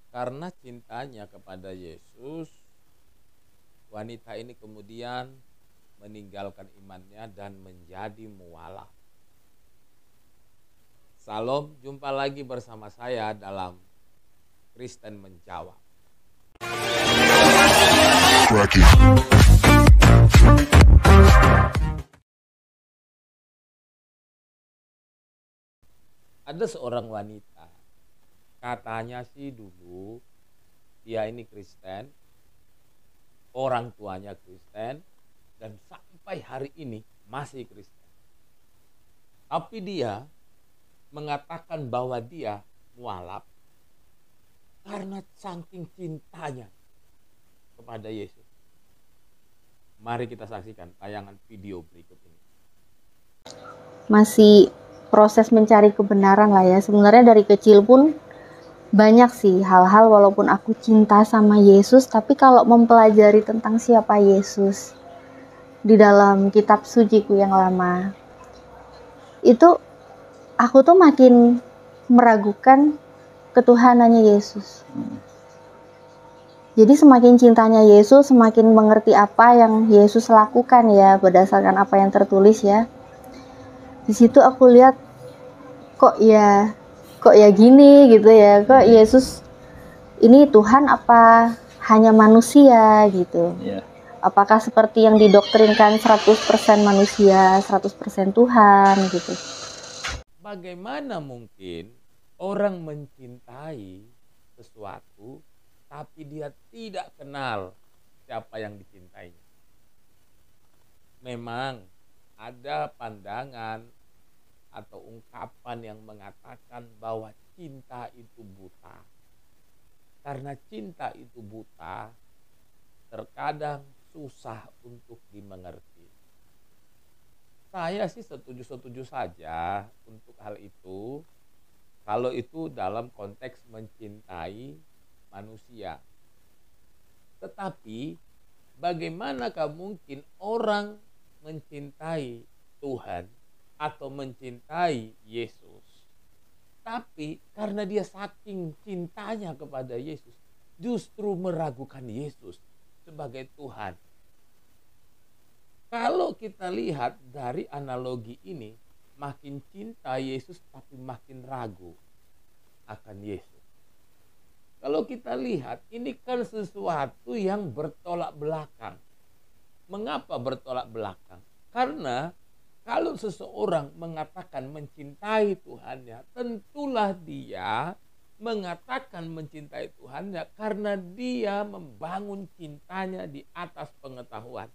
Karena cintanya kepada Yesus, wanita ini kemudian meninggalkan imannya dan menjadi mualaf. Salam, jumpa lagi bersama saya dalam Kristen Menjawab. Ada seorang wanita, katanya sih dulu dia ini Kristen, orang tuanya Kristen, dan sampai hari ini masih Kristen. Tapi dia mengatakan bahwa dia mualaf karena saking cintanya kepada Yesus. Mari kita saksikan tayangan video berikut ini. Masih proses mencari kebenaran lah ya. Sebenarnya dari kecil pun banyak sih hal-hal, walaupun aku cinta sama Yesus, tapi kalau mempelajari tentang siapa Yesus di dalam kitab suciku yang lama, itu aku tuh makin meragukan ketuhanannya Yesus. Jadi semakin cintanya Yesus, semakin mengerti apa yang Yesus lakukan ya, berdasarkan apa yang tertulis ya. Di situ aku lihat kok ya gini gitu ya, kok Yesus ini Tuhan apa hanya manusia gitu. Apakah seperti yang didoktrinkan 100% manusia, 100% Tuhan gitu. Bagaimana mungkin orang mencintai sesuatu tapi dia tidak kenal siapa yang dicintainya? Memang ada pandangan atau ungkapan yang mengatakan bahwa cinta itu buta. Karena cinta itu buta, terkadang susah untuk dimengerti. Saya sih setuju-setuju saja untuk hal itu, kalau itu dalam konteks mencintai manusia. Tetapi bagaimanakah mungkin orang mencintai Tuhan atau mencintai Yesus, tapi karena dia saking cintanya kepada Yesus, justru meragukan Yesus sebagai Tuhan? Kalau kita lihat dari analogi ini, makin cinta Yesus tapi makin ragu akan Yesus. Kalau kita lihat, ini kan sesuatu yang bertolak belakang. Mengapa bertolak belakang? Karena kalau seseorang mengatakan mencintai Tuhannya, tentulah dia mengatakan mencintai Tuhannya karena dia membangun cintanya di atas pengetahuan.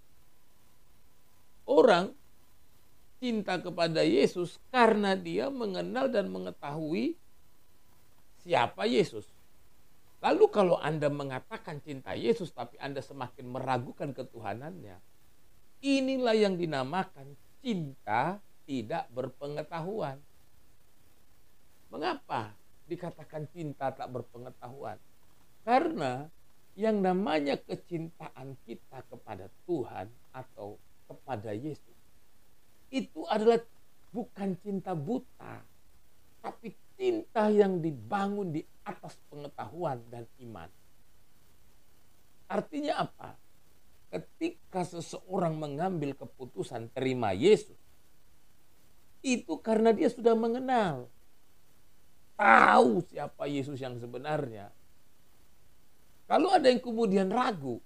Orang cinta kepada Yesus karena dia mengenal dan mengetahui siapa Yesus. Lalu kalau Anda mengatakan cinta Yesus tapi Anda semakin meragukan ketuhanannya, inilah yang dinamakan cinta tidak berpengetahuan. Mengapa dikatakan cinta tak berpengetahuan? Karena yang namanya kecintaan kita kepada Tuhan atau kepada Yesus, itu adalah bukan cinta buta, tapi cinta yang dibangun di atas pengetahuan dan iman. Artinya apa? Ketika seseorang mengambil keputusan terima Yesus, itu karena dia sudah mengenal, tahu siapa Yesus yang sebenarnya. Kalau ada yang kemudian ragu,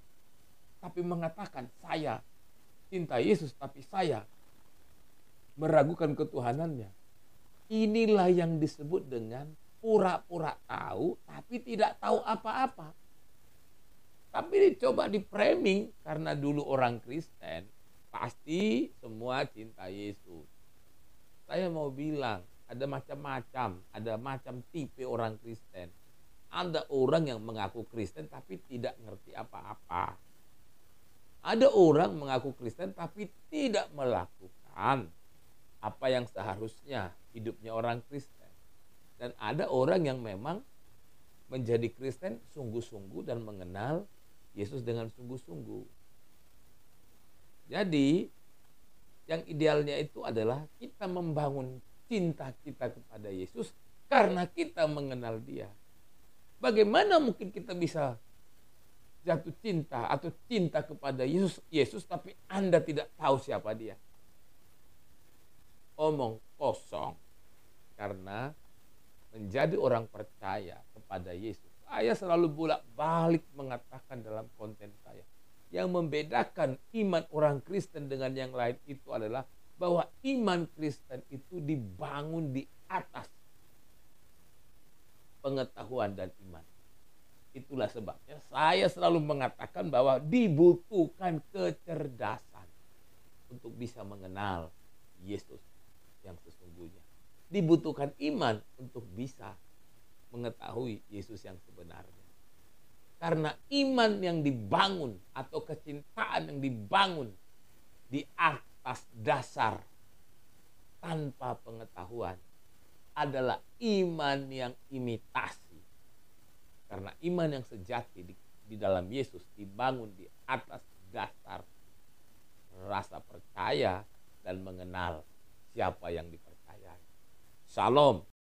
tapi mengatakan saya cinta Yesus tapi saya meragukan ketuhanannya, inilah yang disebut dengan pura-pura tahu tapi tidak tahu apa-apa. Tapi dicoba di framing, karena dulu orang Kristen pasti semua cinta Yesus. Saya mau bilang ada macam-macam, ada macam tipe orang Kristen. Ada orang yang mengaku Kristen tapi tidak ngerti apa-apa. Ada orang mengaku Kristen tapi tidak melakukan apa yang seharusnya hidupnya orang Kristen. Dan ada orang yang memang menjadi Kristen sungguh-sungguh dan mengenal Yesus dengan sungguh-sungguh. Jadi yang idealnya itu adalah kita membangun cinta kita kepada Yesus karena kita mengenal Dia. Bagaimana mungkin kita bisa jatuh cinta atau cinta kepada Yesus tapi Anda tidak tahu siapa dia? Omong kosong. Karena menjadi orang percaya kepada Yesus, saya selalu bolak-balik mengatakan dalam konten saya, yang membedakan iman orang Kristen dengan yang lain itu adalah bahwa iman Kristen itu dibangun di atas pengetahuan dan iman. Itulah sebabnya saya selalu mengatakan bahwa dibutuhkan kecerdasan untuk bisa mengenal Yesus yang sesungguhnya. Dibutuhkan iman untuk bisa mengetahui Yesus yang sebenarnya. Karena iman yang dibangun atau kecintaan yang dibangun di atas dasar tanpa pengetahuan adalah iman yang imitasi. Karena iman yang sejati di dalam Yesus dibangun di atas dasar rasa percaya dan mengenal siapa yang dipercayai. Shalom.